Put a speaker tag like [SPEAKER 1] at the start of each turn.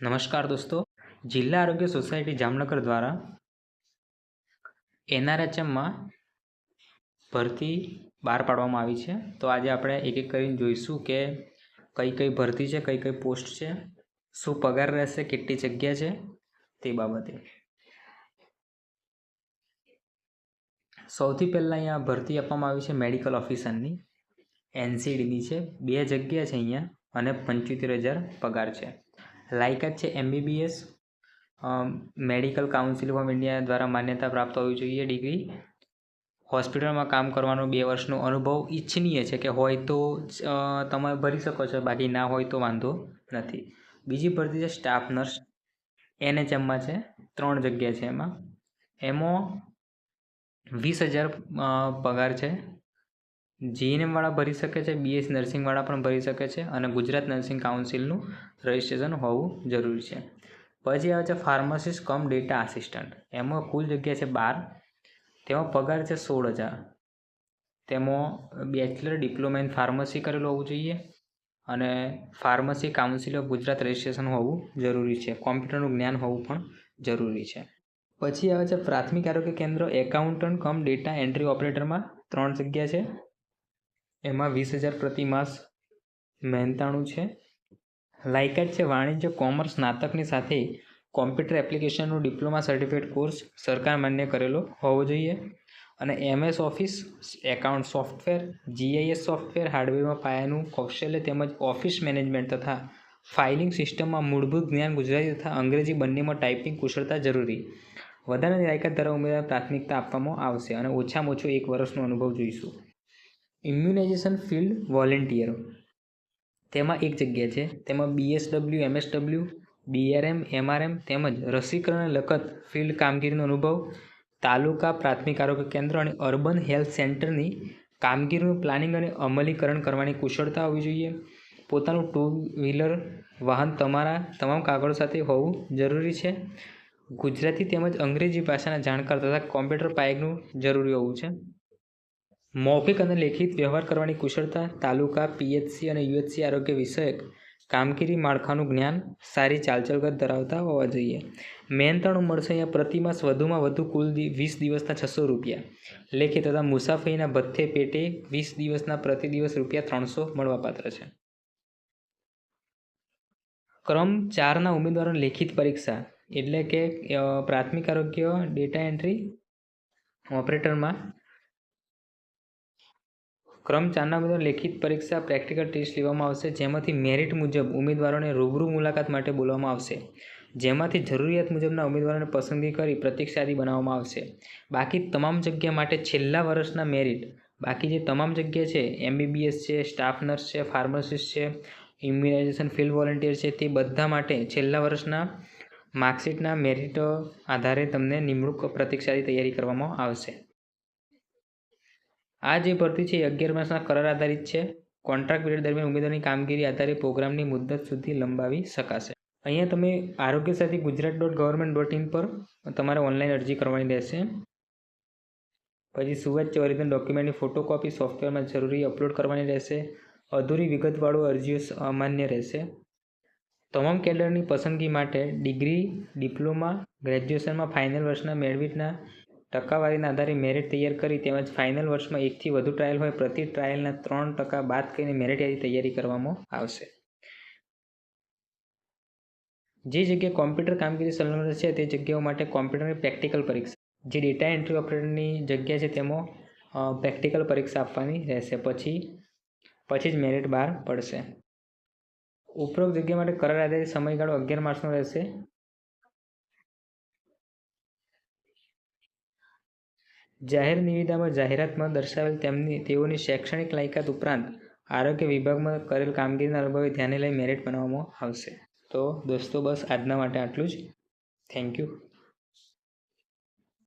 [SPEAKER 1] નમસ્કાર દોસ્તો, જિલ્લા આરોગ્ય સોસાયટી જામનગર દ્વારા NRHMમાં ભરતી બહાર પાડવામાં આવી છે. તો આજે આપણે એક એક કરીને જોઈશું કે કઈ કઈ ભરતી છે, કઈ કઈ પોસ્ટ છે, શું પગાર રહેશે, કેટલી જગ્યા છે તે બાબતે. સૌથી પહેલાં અહીંયા ભરતી આપવામાં આવી છે મેડિકલ ઓફિસરની, NCDની છે. 2 જગ્યા છે અહીંયા અને 75,000 પગાર છે. લાયકાત છે MBBS, medical council of India દ્વારા માન્યતા પ્રાપ્ત હોવી જોઈએ ડિગ્રી. હોસ્પિટલમાં કામ કરવાનો 2 વર્ષનો અનુભવ ઈચ્છનીય છે કે હોય તો તમે ભરી શકો છો, બાકી ના હોય તો વાંધો નથી. બીજી ભરતી છે સ્ટાફ નર્સ, NHMમાં છે. 3 જગ્યા છે એમાં 20,000 પગાર છે. GNMવાળા ભરી શકે છે, BS નર્સિંગવાળા પણ ભરી શકે છે અને ગુજરાત નર્સિંગ કાઉન્સિલનું રજિસ્ટ્રેશન હોવું જરૂરી છે. પછી આવે છે ફાર્માસિસ્ટ કમ ડેટા આસિસ્ટન્ટ, એમાં કુલ જગ્યા છે 12, તેમાં પગાર છે 16,000. તેમાં બેચલર ડિપ્લોમા ઇન ફાર્મસી કરેલું હોવું જોઈએ અને pharmacy council of Gujarat registration હોવું જરૂરી છે. કોમ્પ્યુટરનું જ્ઞાન હોવું પણ જરૂરી છે. પછી આવે છે પ્રાથમિક આરોગ્ય કેન્દ્ર એકાઉન્ટન્ટ કમ ડેટા એન્ટ્રી ઓપરેટરમાં 3 જગ્યા છે. એમાં 20,000 પ્રતિ માસ મહેનતાણું છે. લાયકાત છે વાણિજ્ય કોમર્સ સ્નાતકની સાથે કોમ્પ્યુટર એપ્લિકેશનનું ડિપ્લોમા સર્ટિફિકેટ કોર્સ સરકાર માન્ય કરેલો હોવો જોઈએ અને MS office, account software, GIS software, હાર્ડવેરમાં પાયાનું કૌશલ્ય તેમજ ઓફિસ મેનેજમેન્ટ તથા ફાઇલિંગ સિસ્ટમમાં મૂળભૂત જ્ઞાન ગુજરાતી તથા અંગ્રેજી બંનેમાં ટાઈપિંગ કુશળતા જરૂરી. વધારાની લાયકાત ધરાવતા ઉમેદવાર પ્રાથમિકતા આપવામાં આવશે અને ઓછામાં ઓછો 1 વર્ષનો અનુભવ જોઈશું. ઇમ્યુનાઇઝેશન ફિલ્ડ વોલેન્ટિયર, તેમાં 1 જગ્યા છે. તેમાં BSW, MSW, BRM, MRM તેમજ રસીકરણ લખત ફિલ્ડ કામગીરીનો અનુભવ, તાલુકા પ્રાથમિક આરોગ્ય કેન્દ્ર અને અર્બન હેલ્થ સેન્ટરની કામગીરીનું પ્લાનિંગ અને અમલીકરણ કરવાની કુશળતા હોવી જોઈએ. પોતાનું 2 વ્હીલર વાહન તમામ કાગળો સાથે હોવું જરૂરી છે. ગુજરાતી તેમજ અંગ્રેજી ભાષાના જાણકાર તથા કોમ્પ્યુટર પાયગનું જરૂરી હોવું છે. મૌખિક અને લેખિત વ્યવહાર કરવાની કુશળતા, તાલુકા, PHC અને UHC આરોગ્ય વિષયક કામગીરી માળખાનું જ્ઞાન, સારી ચાલચલગત ધરાવતા હોવા જોઈએ. મહેનતાણું મળશે અહીંયા પ્રતિમાસ વધુમાં વધુ કુલ 20 દિવસના 600 રૂપિયા લેખે તથા મુસાફરીના ભથ્થે પેટે 20 દિવસના પ્રતિ દિવસ ₹300 મળવાપાત્ર છે. ક્રમ 4ના ઉમેદવારોની લેખિત પરીક્ષા એટલે કે પ્રાથમિક આરોગ્ય ડેટા એન્ટ્રી ઓપરેટરમાં ક્રમ 4ના ઉમેદવાર લેખિત પરીક્ષા પ્રેક્ટિકલ ટેસ્ટ લેવામાં આવશે, જેમાંથી મેરિટ મુજબ ઉમેદવારોને રૂબરૂ મુલાકાત માટે બોલાવવામાં આવશે, જેમાંથી જરૂરિયાત મુજબના ઉમેદવારોને પસંદગી કરી પ્રતીક્ષા યાદી બનાવવામાં આવશે. બાકી તમામ જગ્યા માટે છેલ્લા વર્ષના મેરિટ, બાકી જે તમામ જગ્યા છે MBBS છે, સ્ટાફ નર્સ છે, ફાર્માસિસ્ટ છે, ઇમ્યુનાઇઝેશન ફિલ્ડ વોલેન્ટિયર છે, તે બધા માટે છેલ્લા વર્ષના માર્કશીટના મેરિટ આધારે તમને નિમણૂક પ્રતીક્ષા યાદી તૈયારી કરવામાં આવશે. આ જે ભરતી છે એ 11 માસના કરાર આધારિત છે. કોન્ટ્રાક્ટ પીરિયડ દરમિયાન ઉમેદવારની કામગીરી આધારે પ્રોગ્રામની મુદત સુધી લંબાવી શકાશે. અહીંયા તમે aarogyasathi.gujarat.government.in પર તમારે ઓનલાઈન અરજી કરવાની રહેશે. પછી સુવાચ્ય ઓરિજિનલ ડોક્યુમેન્ટની ફોટોકોપી સોફ્ટવેરમાં જરૂરી અપલોડ કરવાની રહેશે. અધૂરી વિગતવાળો અરજીઓ અમાન્ય રહેશે. તમામ કેડરની પસંદગી માટે ડિગ્રી, ડિપ્લોમા, ગ્રેજ્યુએશનમાં ફાઇનલ વર્ષના મેરિટના ટકાવારીના આધારે મેરિટ તૈયાર કરી તેમજ ફાઇનલ વર્ષમાં 1 થી વધુ ટ્રાયલ હોય પ્રતિ ટ્રાયલના 3% બાદ કરીને મેરિટ યાદી તૈયારી કરવામાં આવશે. જે જગ્યાએ કોમ્પ્યુટર કામગીરી સંલગ્ન છે તે જગ્યાઓ માટે કોમ્પ્યુટરની પ્રેક્ટિકલ પરીક્ષા, જે ડેટા એન્ટ્રી ઓપરેટરની જગ્યા છે તેમાં પ્રેક્ટિકલ પરીક્ષા આપવાની રહેશે. પછી જ મેરિટ બહાર પડશે. ઉપરોક્ત જગ્યા માટે કરાર આધારિત સમયગાળો 11 માસનો રહેશે. જાહેર નિવિદામાં જાહેરાતમાં દર્શાવેલ તેઓની શૈક્ષણિક લાયકાત ઉપરાંત આરોગ્ય વિભાગમાં કરેલ કામગીરીના અનુભવે ધ્યાને લઈ મેરિટ બનાવવામાં આવશે. તો દોસ્તો બસ આજના માટે આટલું જ. Thank you.